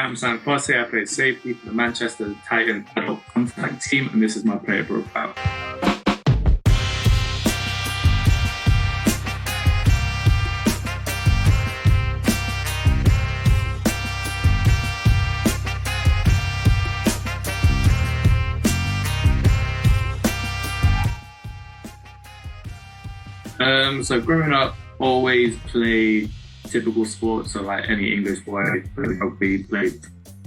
I'm Sam Fossey. I play safety for the Manchester Titans adult contact team, and this is my player profile. So growing up, always played typical sports, so like any English boy, played rugby, played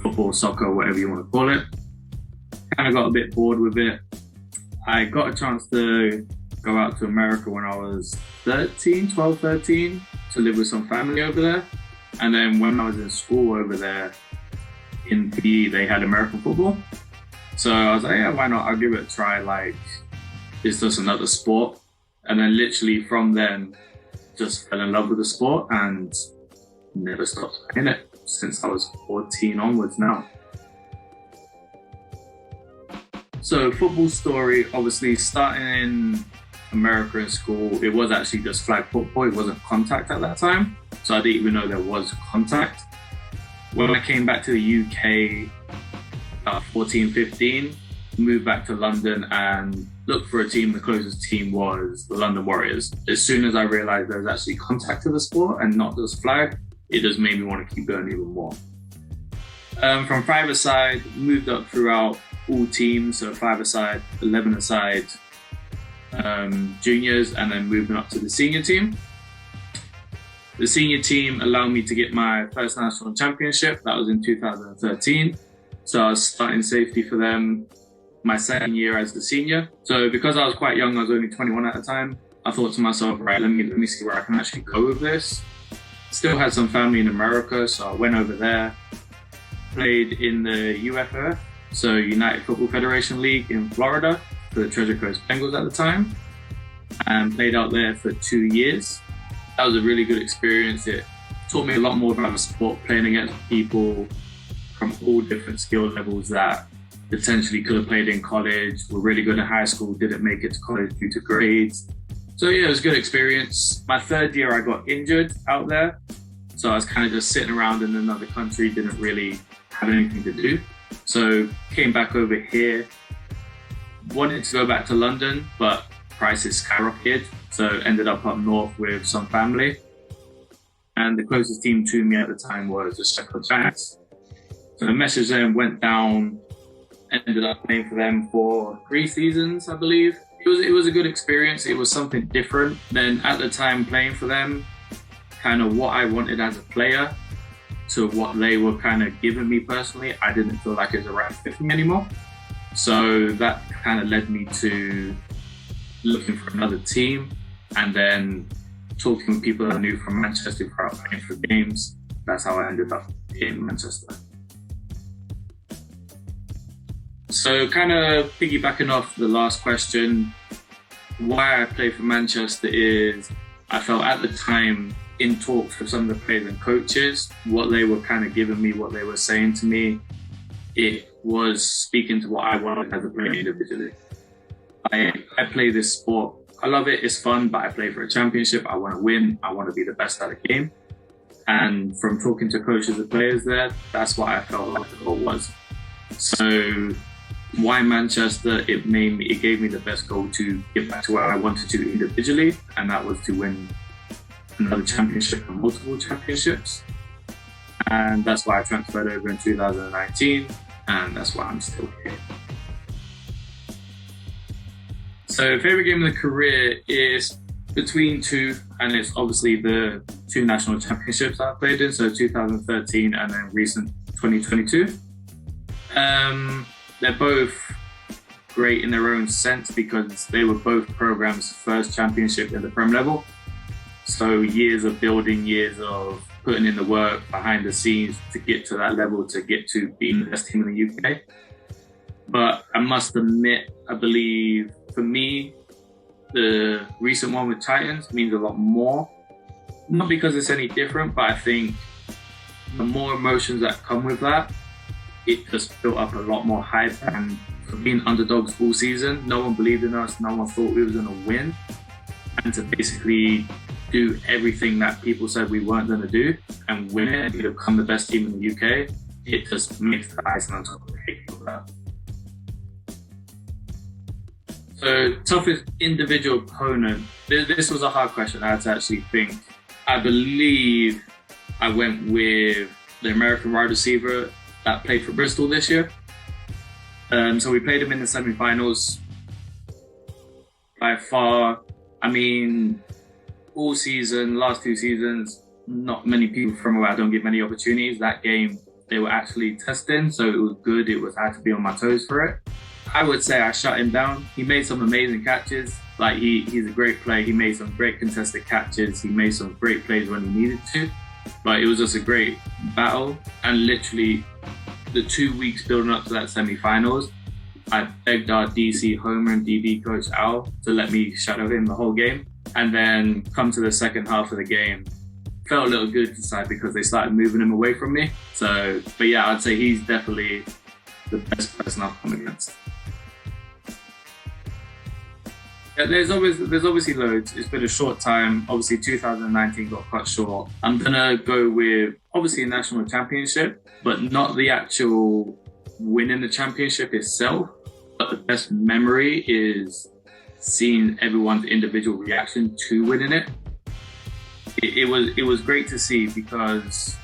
football, soccer, whatever you want to call it. Kind of got a bit bored with it. I got a chance to go out to America when I was 13, to live with some family over there. And then when I was in school over there in PE, they had American football. So I was like, yeah, why not? I'll give it a try. Like, it's just another sport. And then literally from then, just fell in love with the sport and never stopped playing it since I was 14 onwards now. So football story, obviously starting in America in school, it was actually just flag football. It wasn't contact at that time. So I didn't even know there was contact. When I came back to the UK, about 14, 15, moved back to London and looked for a team. The closest team was the London Warriors. As soon as I realized there was actually contact to the sport and not just flag, it just made me want to keep going even more. From five-a-side, moved up throughout all teams, so five-a-side, 11-a-side, juniors, and then moving up to the senior team. The senior team allowed me to get my first national championship. That was in 2013. So I was starting safety for them my second year as the senior. So because I was quite young, I was only 21 at the time, I thought to myself, right, let me see where I can actually go with this. Still had some family in America, so I went over there, played in the UFF, so United Football Federation League in Florida for the Treasure Coast Bengals at the time, and played out there for 2 years. That was a really good experience. It taught me a lot more about the sport, playing against people from all different skill levels that potentially could have played in college, were really good in high school, didn't make it to college due to grades. So yeah, it was a good experience. My third year, I got injured out there. So I was kind of just sitting around in another country, didn't really have anything to do. So came back over here, wanted to go back to London, but prices skyrocketed. So ended up north with some family. And the closest team to me at the time was the Sheffield Giants. So the message then went down, ended up playing for them for 3 seasons, I believe. It was a good experience. It was something different than at the time playing for them, kind of what I wanted as a player to what they were kind of giving me personally. I didn't feel like it was the right fit for me anymore. So that kind of led me to looking for another team and then talking with people I knew from Manchester who were playing for games. That's how I ended up in Manchester. So kind of piggybacking off the last question, why I play for Manchester is I felt at the time in talks with some of the players and coaches, what they were kind of giving me, what they were saying to me, it was speaking to what I wanted as a player individually. I play this sport. I love it. It's fun, but I play for a championship. I want to win. I want to be the best at the game. And from talking to coaches and players there, that's what I felt like the goal was. So why Manchester? It gave me the best goal to get back to where I wanted to individually, and that was to win another championship and multiple championships. And that's why I transferred over in 2019, and that's why I'm still here. So favorite game of the career is between two, and it's obviously the 2 national championships that I played in, so 2013 and then recent 2022. They're both great in their own sense because they were both programs' first championship in the Prem level. So years of building, years of putting in the work behind the scenes to get to that level, to get to being the best team in the UK. But I must admit, I believe for me, the recent one with Titans means a lot more. Not because it's any different, but I think the more emotions that come with that, it just built up a lot more hype. And for being underdogs all season, no one believed in us, no one thought we were going to win. And to basically do everything that people said we weren't going to do and win it and become the best team in the UK, it just makes the icing on top of the cake for that. So, toughest individual opponent. This was a hard question. I had to actually think. I believe I went with the American wide receiver that played for Bristol this year. So we played him in the semi-finals. By far, I mean, all season, last 2 seasons, not many people from away. I don't get many opportunities. That game, they were actually testing, so it was good. I had to be on my toes for it. I would say I shut him down. He made some amazing catches. Like he's a great player. He made some great contested catches. He made some great plays when he needed to. But it was just a great battle. And literally, the 2 weeks building up to that semi-finals, I begged our DC Homer and DB coach Al to let me shadow him the whole game. And then come to the second half of the game, felt a little good inside because they started moving him away from me. So, but yeah, I'd say he's definitely the best person I've come against. Yeah, there's obviously loads. It's been a short time. Obviously, 2019 got cut short. I'm gonna go with obviously a national championship, but not the actual winning the championship itself. But the best memory is seeing everyone's individual reaction to winning it. It was great to see because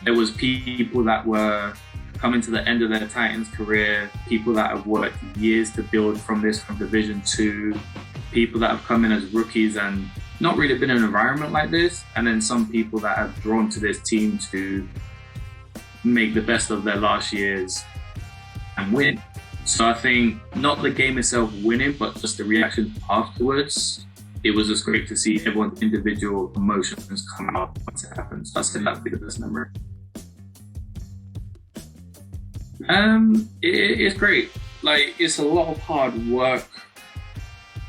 there was people that were coming to the end of their Titans career, people that have worked years to build from Division 2, people that have come in as rookies and not really been in an environment like this, and then some people that have drawn to this team to make the best of their last years and win. So I think not the game itself winning, but just the reaction afterwards. It was just great to see everyone's individual emotions come out once it happens. I said that'd be the best memory. It's great. Like, it's a lot of hard work.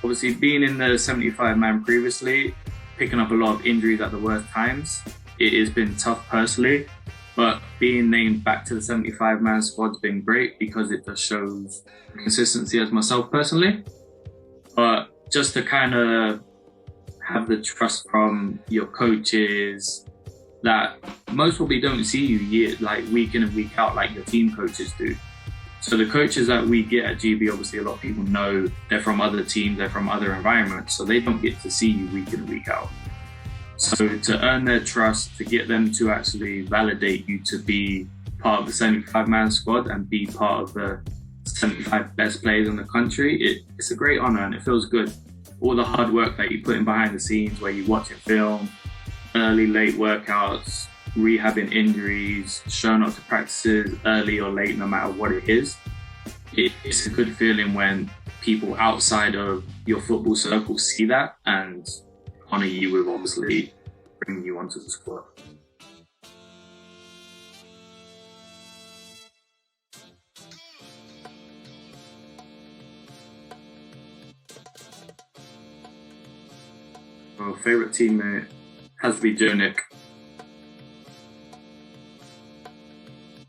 Obviously, being in the 75-man previously, picking up a lot of injuries at the worst times, it has been tough personally. But being named back to the 75-man squad's been great because it just shows consistency as myself personally. But just to kind of have the trust from your coaches that most probably don't see you week in and week out like your team coaches do. So the coaches that we get at GB, obviously a lot of people know they're from other teams, they're from other environments, so they don't get to see you week in and week out. So to earn their trust, to get them to actually validate you to be part of the 75-man squad and be part of the 75 best players in the country, it's a great honour and it feels good. All the hard work that you put in behind the scenes, where you watch a film, early, late workouts, rehabbing injuries, showing up to practices early or late, no matter what it is. It's a good feeling when people outside of your football circle see that and honour you with obviously bringing you onto the squad. My favourite teammate has to be Joe Nick.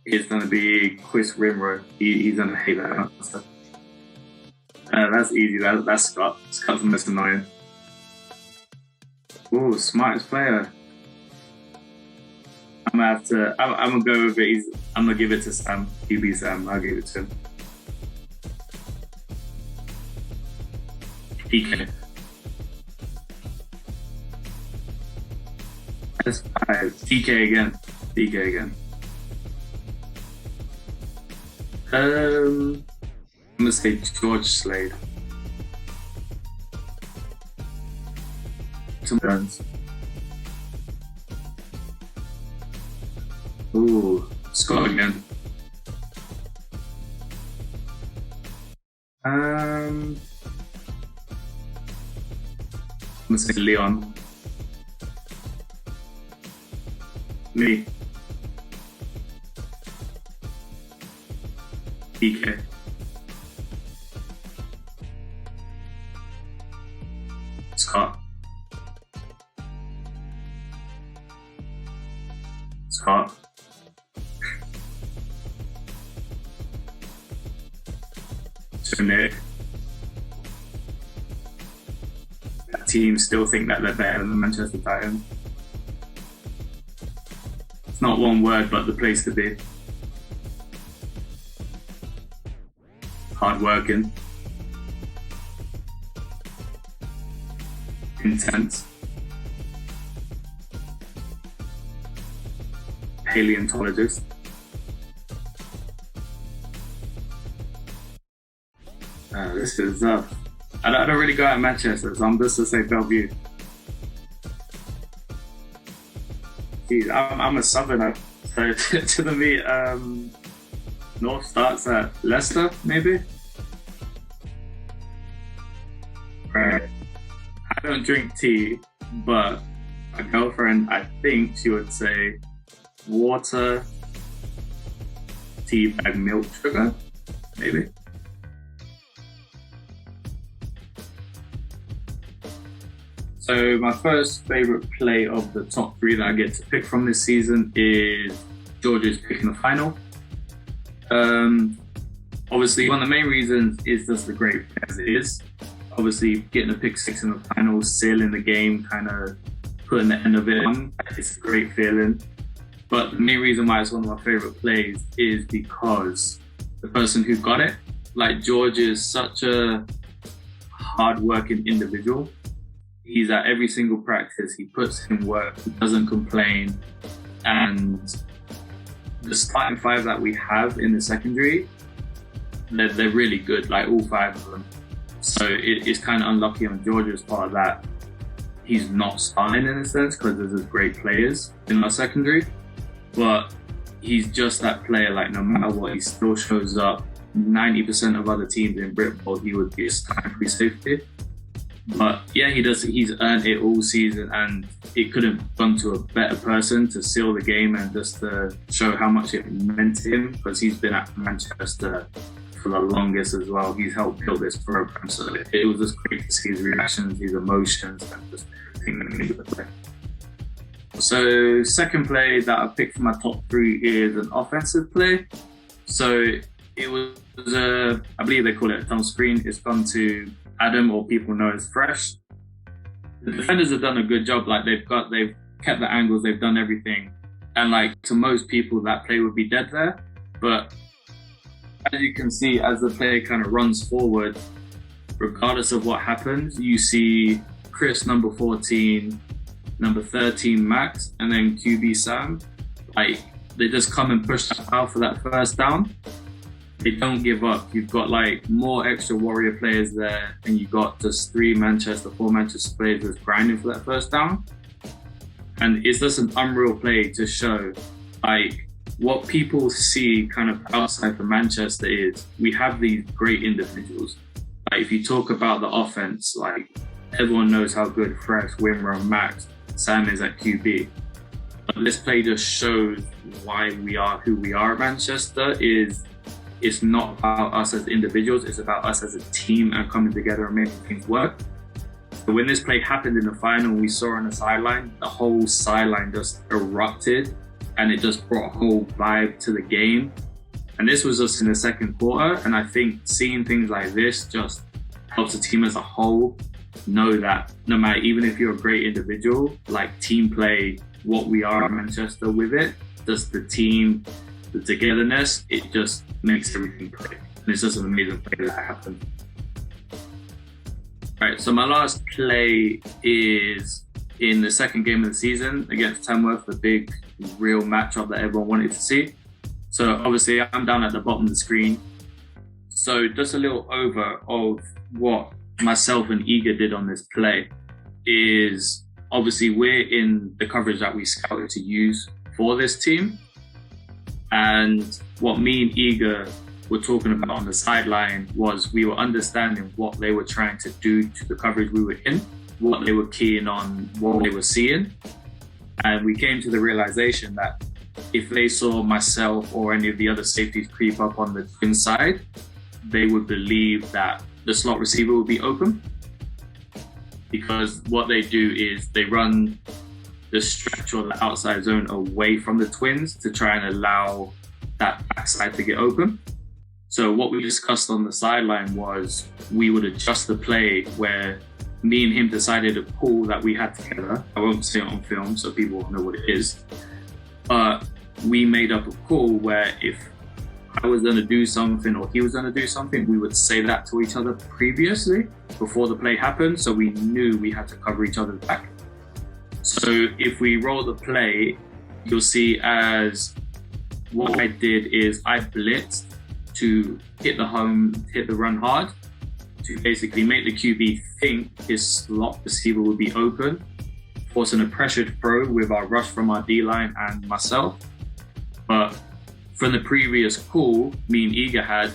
It's going to be Chris Rimrow. He's going to hate that answer. That's easy. That's Scott. Scott's the most annoying. Oh, smartest player. I'm gonna go with it. I'm gonna give it to Sam. QB Sam. I'll give it to him. PK. That's 5. PK again. PK again. I'm gonna say George Slade. Some guns. Ooh, Scott again. I'm gonna say Leon. Me. PK. Scott. Scott. So Nick. That team still think that they're better than the Manchester Titans. It's not one word, but the place to be. hardworking, intense, paleontologist, this is I don't really go at Manchester, so I'm just to say Bellevue. Jeez, I'm a southerner, so to me, North starts at Leicester, maybe. Right. I don't drink tea, but my girlfriend, I think she would say water, tea bag, milk, sugar, maybe. So my first favourite play of the top 3 that I get to pick from this season is Georgia's pick in the final. Obviously, one of the main reasons is just the great as it is. Obviously, getting a pick 6 in the final, sealing the game, kind of putting the end of it on, it's a great feeling. But the main reason why it's one of my favourite plays is because the person who got it, like George is such a hard-working individual. He's at every single practice, he puts in work, he doesn't complain. And the starting 5 that we have in the secondary, they're really good, like all 5 of them. So it's kind of unlucky on Georgia's part that he's not starting in a sense, because there's great players in our secondary. But he's just that player, like no matter what, he still shows up. 90% of other teams in Britbowl, he would be a starting free safety. But yeah, he's earned it all season, and it couldn't have gone to a better person to seal the game and just to show how much it meant to him, because he's been at Manchester for the longest as well. He's helped build this program, so it was just great to see his reactions, his emotions, and just everything that made the play. So second play that I picked for my top 3 is an offensive play. So it was I believe they call it a thumb screen. It's gone to Adam, or people know as Fresh. The defenders have done a good job. Like they've kept the angles, they've done everything. And like to most people, that play would be dead there. But as you can see, as the player kind of runs forward, regardless of what happens, you see Chris, number 14, number 13, Max, and then QB Sam. Like they just come and push that out for that first down. They don't give up. You've got like more extra Warrior players there, and you've got just 4 Manchester players just grinding for that first down. And it's just an unreal play to show like what people see kind of outside for Manchester is we have these great individuals. Like if you talk about the offense, like everyone knows how good Fresh, Wimmer, Max, Sam is at QB. But this play just shows why we are who we are at Manchester. It's not about us as individuals, it's about us as a team and coming together and making things work. So when this play happened in the final, we saw on the sideline, the whole sideline just erupted, and it just brought a whole vibe to the game. And this was just in the second quarter, and I think seeing things like this just helps the team as a whole know that no matter, even if you're a great individual, like team play, what we are at Manchester with it, just the team, the togetherness, it just makes everything click. And it's just an amazing play that happened. Right, so my last play is in the second game of the season against Tamworth, the big real matchup that everyone wanted to see. So obviously I'm down at the bottom of the screen. So just a little over of what myself and Iga did on this play is obviously we're in the coverage that we scouted to use for this team. And what me and Iga were talking about on the sideline was we were understanding what they were trying to do to the coverage we were in, what they were keying on, what they were seeing. And we came to the realization that if they saw myself or any of the other safeties creep up on the inside, they would believe that the slot receiver would be open. Because what they do is they run the stretch or the outside zone away from the twins to try and allow that backside to get open. So what we discussed on the sideline was we would adjust the play where me and him decided a call that we had together. I won't say it on film so people will know what it is. But we made up a call where if I was going to do something or he was going to do something, we would say that to each other previously before the play happened, so we knew we had to cover each other's back. So if we roll the play, you'll see as what I did is I blitzed to hit the run hard, to basically make the QB think his slot receiver would be open, forcing a pressured throw with our rush from our D-line and myself. But from the previous call me and Iga had,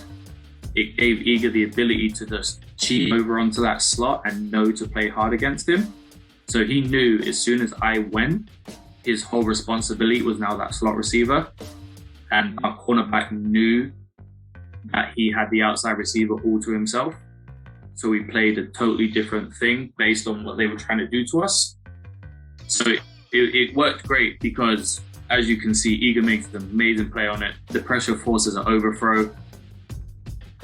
it gave Iga the ability to just cheat over onto that slot and know to play hard against him. So he knew as soon as I went, his whole responsibility was now that slot receiver. And our cornerback knew that he had the outside receiver all to himself. So we played a totally different thing based on what they were trying to do to us. So it worked great because, as you can see, Iga makes an amazing play on it. The pressure forces an overthrow.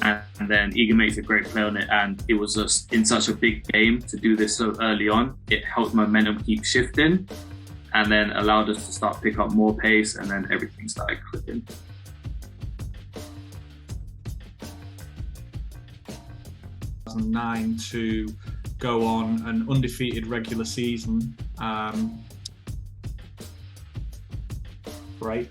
And then Iga makes a great play on it. And it was just in such a big game to do this so early on. It helped momentum keep shifting and then allowed us to start pick up more pace, and then everything started clicking. To go on an undefeated regular season. Great.